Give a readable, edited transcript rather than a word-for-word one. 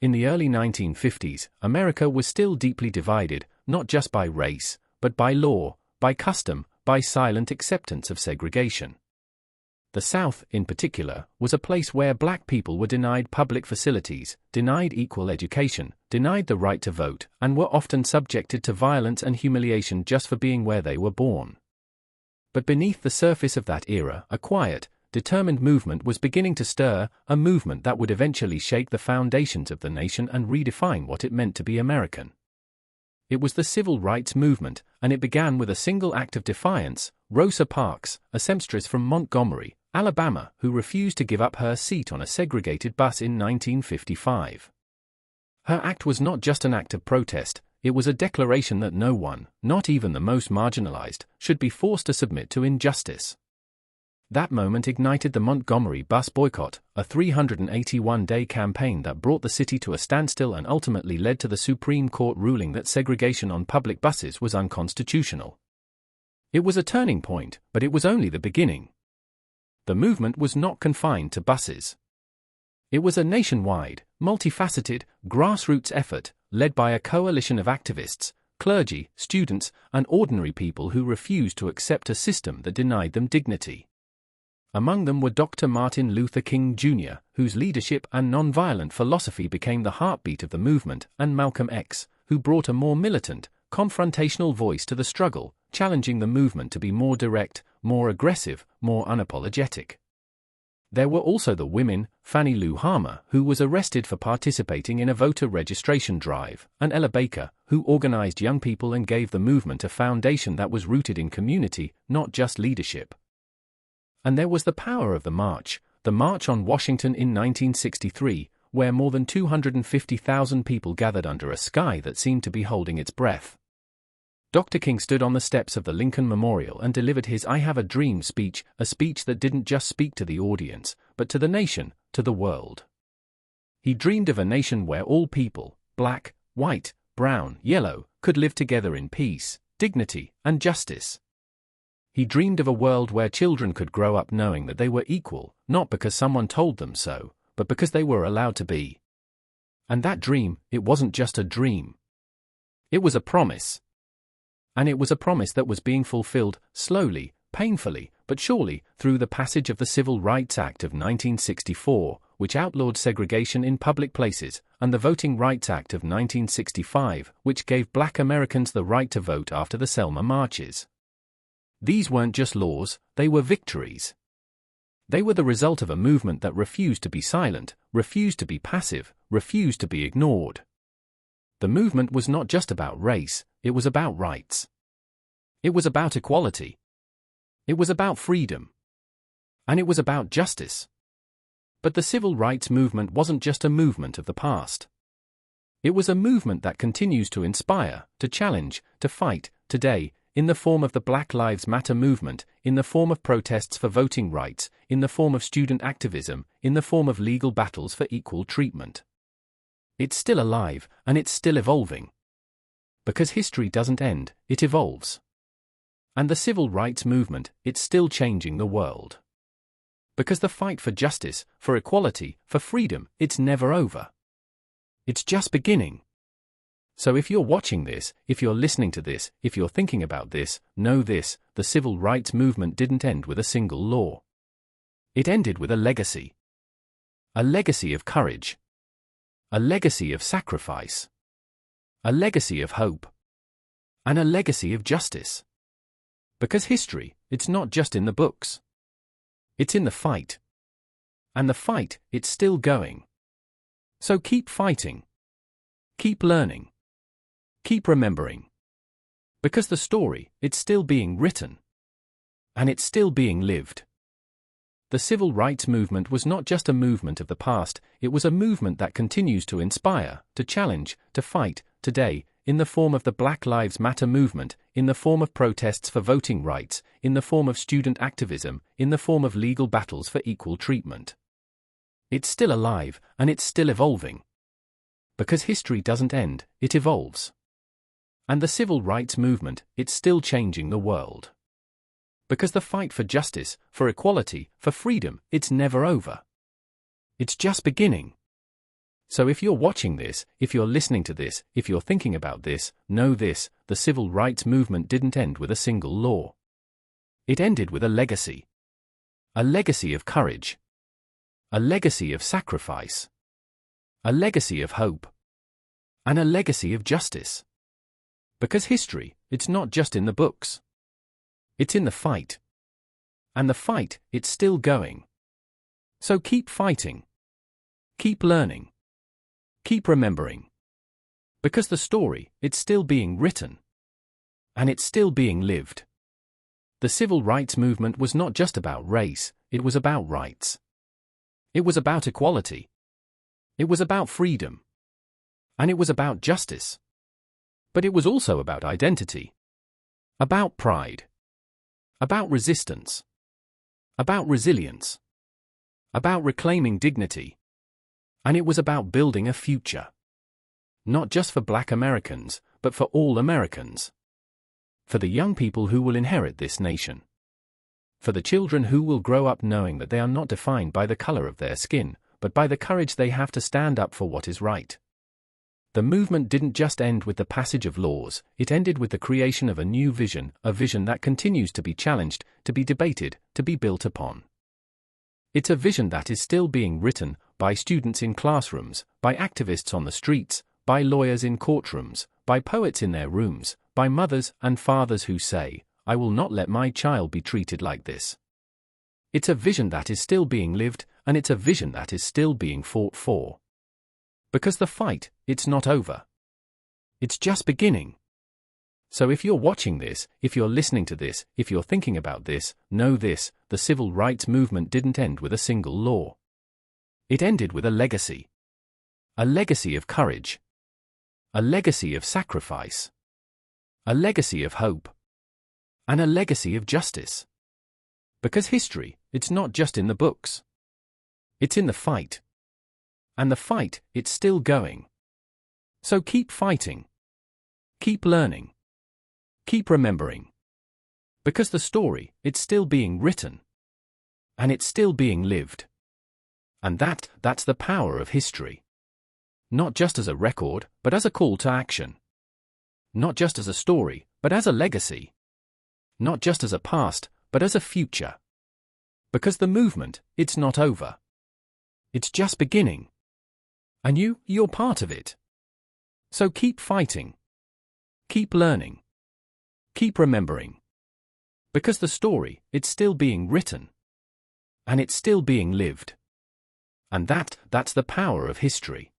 In the early 1950s, America was still deeply divided, not just by race, but by law, by custom, by silent acceptance of segregation. The South, in particular, was a place where black people were denied public facilities, denied equal education, denied the right to vote, and were often subjected to violence and humiliation just for being where they were born. But beneath the surface of that era, a quiet, determined movement was beginning to stir, a movement that would eventually shake the foundations of the nation and redefine what it meant to be American. It was the civil rights movement, and it began with a single act of defiance. Rosa Parks, a seamstress from Montgomery, Alabama, who refused to give up her seat on a segregated bus in 1955. Her act was not just an act of protest, it was a declaration that no one, not even the most marginalized, should be forced to submit to injustice. That moment ignited the Montgomery bus boycott, a 381-day campaign that brought the city to a standstill and ultimately led to the Supreme Court ruling that segregation on public buses was unconstitutional. It was a turning point, but it was only the beginning. The movement was not confined to buses. It was a nationwide, multifaceted, grassroots effort, led by a coalition of activists, clergy, students, and ordinary people who refused to accept a system that denied them dignity. Among them were Dr. Martin Luther King Jr., whose leadership and nonviolent philosophy became the heartbeat of the movement, and Malcolm X, who brought a more militant, confrontational voice to the struggle, challenging the movement to be more direct, more aggressive, more unapologetic. There were also the women, Fannie Lou Hamer, who was arrested for participating in a voter registration drive, and Ella Baker, who organized young people and gave the movement a foundation that was rooted in community, not just leadership. And there was the power of the March on Washington in 1963, where more than 250,000 people gathered under a sky that seemed to be holding its breath. Dr. King stood on the steps of the Lincoln Memorial and delivered his I Have a Dream speech, a speech that didn't just speak to the audience, but to the nation, to the world. He dreamed of a nation where all people, black, white, brown, yellow, could live together in peace, dignity, and justice. He dreamed of a world where children could grow up knowing that they were equal, not because someone told them so, but because they were allowed to be. And that dream, it wasn't just a dream. It was a promise. And it was a promise that was being fulfilled, slowly, painfully, but surely, through the passage of the Civil Rights Act of 1964, which outlawed segregation in public places, and the Voting Rights Act of 1965, which gave Black Americans the right to vote after the Selma marches. These weren't just laws, they were victories. They were the result of a movement that refused to be silent, refused to be passive, refused to be ignored. The movement was not just about race, it was about rights. It was about equality. It was about freedom. And it was about justice. But the civil rights movement wasn't just a movement of the past. It was a movement that continues to inspire, to challenge, to fight, today, in the form of the Black Lives Matter movement, in the form of protests for voting rights, in the form of student activism, in the form of legal battles for equal treatment. It's still alive, and it's still evolving. Because history doesn't end, it evolves. And the civil rights movement, it's still changing the world. Because the fight for justice, for equality, for freedom, it's never over. It's just beginning. So if you're watching this, if you're listening to this, if you're thinking about this, know this, the civil rights movement didn't end with a single law. It ended with a legacy. A legacy of courage. A legacy of sacrifice. A legacy of hope. And a legacy of justice. Because history, it's not just in the books. It's in the fight. And the fight, it's still going. So keep fighting. Keep learning. Keep remembering. Because the story, it's still being written. And it's still being lived. The civil rights movement was not just a movement of the past, it was a movement that continues to inspire, to challenge, to fight, today, in the form of the Black Lives Matter movement, in the form of protests for voting rights, in the form of student activism, in the form of legal battles for equal treatment. It's still alive, and it's still evolving. Because history doesn't end, it evolves. And the civil rights movement, it's still changing the world. Because the fight for justice, for equality, for freedom, it's never over. It's just beginning. So if you're watching this, if you're listening to this, if you're thinking about this, know this: the civil rights movement didn't end with a single law. It ended with a legacy. A legacy of courage. A legacy of sacrifice. A legacy of hope. And a legacy of justice. Because history, it's not just in the books. It's in the fight. And the fight, it's still going. So keep fighting. Keep learning. Keep remembering. Because the story, it's still being written. And it's still being lived. The civil rights movement was not just about race, it was about rights. It was about equality. It was about freedom. And it was about justice. But it was also about identity. About pride. About resistance. About resilience. About reclaiming dignity. And it was about building a future. Not just for Black Americans, but for all Americans. For the young people who will inherit this nation. For the children who will grow up knowing that they are not defined by the color of their skin, but by the courage they have to stand up for what is right. The movement didn't just end with the passage of laws, it ended with the creation of a new vision, a vision that continues to be challenged, to be debated, to be built upon. It's a vision that is still being written, by students in classrooms, by activists on the streets, by lawyers in courtrooms, by poets in their rooms, by mothers and fathers who say, "I will not let my child be treated like this." It's a vision that is still being lived, and it's a vision that is still being fought for. Because the fight, it's not over. It's just beginning. So if you're watching this, if you're listening to this, if you're thinking about this, know this: the civil rights movement didn't end with a single law. It ended with a legacy. A legacy of courage. A legacy of sacrifice. A legacy of hope. And a legacy of justice. Because history, it's not just in the books. It's in the fight. And the fight, it's still going. So keep fighting. Keep learning. Keep remembering. Because the story, it's still being written. And it's still being lived. And that's the power of history. Not just as a record, but as a call to action. Not just as a story, but as a legacy. Not just as a past, but as a future. Because the movement, it's not over. It's just beginning. And you're part of it. So keep fighting. Keep learning. Keep remembering. Because the story, it's still being written. And it's still being lived. And that's the power of history.